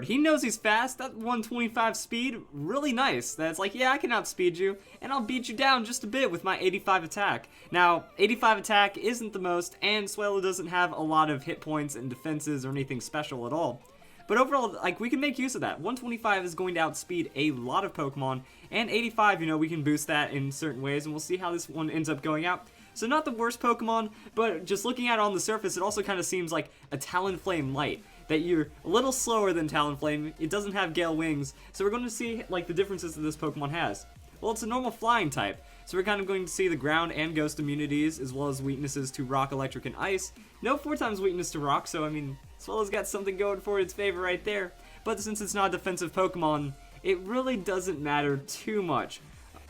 He knows he's fast. That 125 speed, really nice. That's like, yeah, I can outspeed you, and I'll beat you down just a bit with my 85 attack. Now, 85 attack isn't the most, and Swellow doesn't have a lot of hit points and defenses or anything special at all. But overall, like, we can make use of that. 125 is going to outspeed a lot of Pokemon, and 85, you know, we can boost that in certain ways, and we'll see how this one ends up going out. So not the worst Pokemon, but just looking at it on the surface, it also kind of seems like a Talonflame Light. That you're a little slower than Talonflame, it doesn't have Gale Wings, so we're going to see like the differences that this Pokemon has. Well, it's a normal flying type, so we're kind of going to see the ground and ghost immunities, as well as weaknesses to rock, electric, and ice. No 4x weakness to rock, so I mean, Swellow's got something going for its favor right there. But since it's not a defensive Pokemon, it really doesn't matter too much.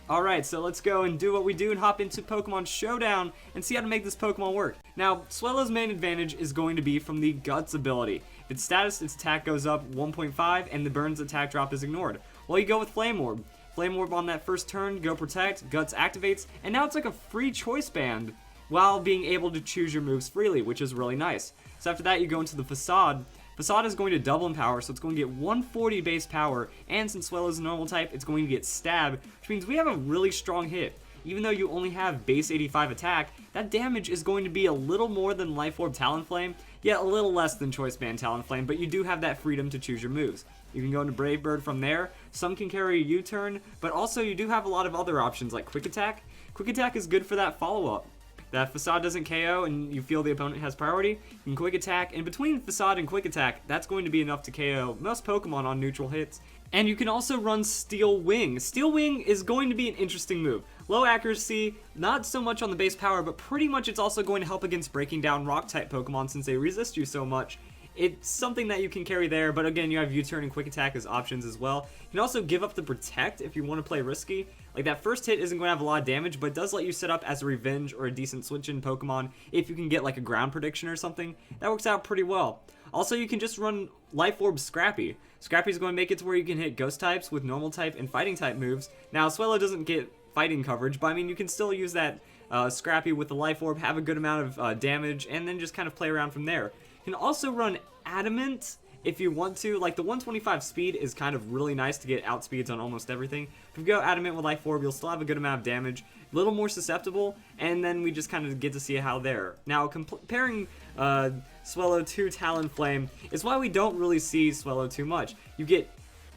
Alright, so let's go and do what we do and hop into Pokemon Showdown and see how to make this Pokemon work. Now, Swellow's main advantage is going to be from the Guts ability. If its status, its attack goes up 1.5 and the Burn's attack drop is ignored. Well, you go with Flame Orb. Flame Orb on that first turn, go Protect, Guts activates, and now it's like a free choice band while being able to choose your moves freely, which is really nice. So after that, you go into the Facade. Facade is going to double in power, so it's going to get 140 base power, and since Swellow's a normal type, it's going to get Stab, which means we have a really strong hit. Even though you only have base 85 attack, that damage is going to be a little more than Life Orb Talonflame, yet a little less than Choice Band Talonflame, but you do have that freedom to choose your moves. You can go into Brave Bird from there. Some can carry a U-turn, but also you do have a lot of other options like Quick Attack. Quick Attack is good for that follow-up. That Facade doesn't KO and you feel the opponent has priority, you can Quick Attack, and between Facade and Quick Attack, that's going to be enough to KO most Pokemon on neutral hits. And you can also run Steel Wing. Steel Wing is going to be an interesting move. Low accuracy, not so much on the base power, but pretty much it's also going to help against breaking down Rock-type Pokemon since they resist you so much. It's something that you can carry there, but again, you have U-turn and Quick Attack as options as well. You can also give up the Protect if you want to play risky. Like, that first hit isn't going to have a lot of damage, but it does let you set up as a Revenge or a decent switch-in Pokemon if you can get, like, a ground prediction or something. That works out pretty well. Also, you can just run Life Orb Scrappy. Scrappy is going to make it to where you can hit Ghost types with Normal type and Fighting type moves. Now, Swellow doesn't get Fighting coverage, but I mean, you can still use that Scrappy with the Life Orb, have a good amount of damage, and then just kind of play around from there. You can also run Adamant if you want to. Like, the 125 speed is kind of really nice to get outspeeds on almost everything. If you go Adamant with Life Orb, you'll still have a good amount of damage, a little more susceptible, and then we just kind of get to see how there. Now, comparing Swellow to Talonflame is why we don't really see Swellow too much. You get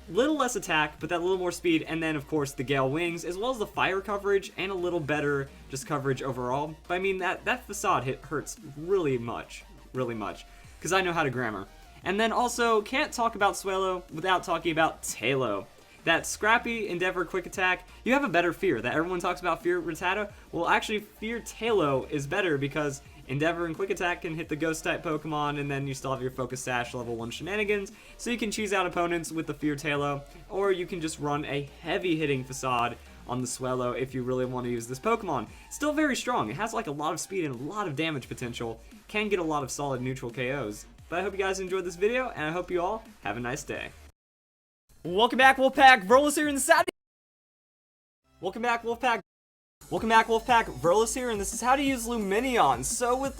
little less attack, but that little more speed, and then of course the Gale Wings, as well as the fire coverage, and a little better just coverage overall. But I mean, that Facade hit hurts really much, because I know how to grammar. And then also, can't talk about Swellow without talking about Tailo. That Scrappy, Endeavor, Quick Attack, you have a better Fear. That everyone talks about Fear Rattata, well actually Fear Tailo is better because Endeavor and Quick Attack can hit the Ghost type Pokemon, and then you still have your Focus Sash level 1 shenanigans, so you can choose out opponents with the Fear Tailo, or you can just run a heavy hitting Facade on the Swellow if you really want to use this Pokemon. Still very strong, it has like a lot of speed and a lot of damage potential, can get a lot of solid neutral KOs. But I hope you guys enjoyed this video, and I hope you all have a nice day. Welcome back, Wolfpack. Verlis here in the Saudi. Welcome back, Wolfpack. Verlis here, and this is how to use Lumineon. So with